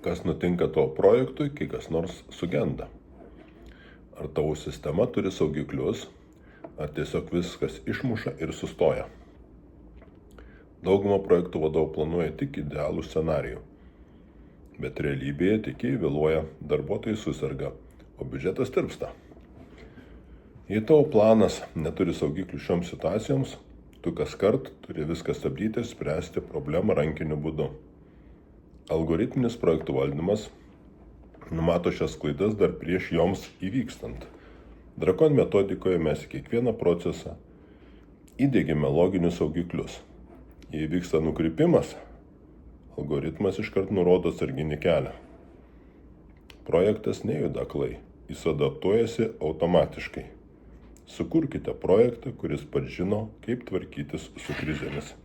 Kas nutinka tavo projektui, kai kas nors sugenda? Ar tavo sistema turi saugiklius, ar tiesiog viskas išmuša ir sustoja? Dauguma projektų vadovų planuoja tik idealų scenarijų, bet realybėje tiekėjai vėluoja, darbuotojai suserga, o biudžetas tirpsta. Jei tavo planas neturi saugiklių šioms situacijoms, tu kaskart turi viską stabdyti ir spręsti problemą rankiniu būdu. Algoritminis projektų valdymas numato šias klaidas dar prieš joms įvykstant. Drakon metodikoje mes į kiekvieną procesą įdiegiame loginius saugiklius. Jei vyksta nukrypimas, algoritmas iškart nurodo atsarginį kelią. Projektas nejuda aklai, jis adaptuojasi automatiškai. Sukurkite projektą, kuris pats žino, kaip tvarkytis su krizėmis.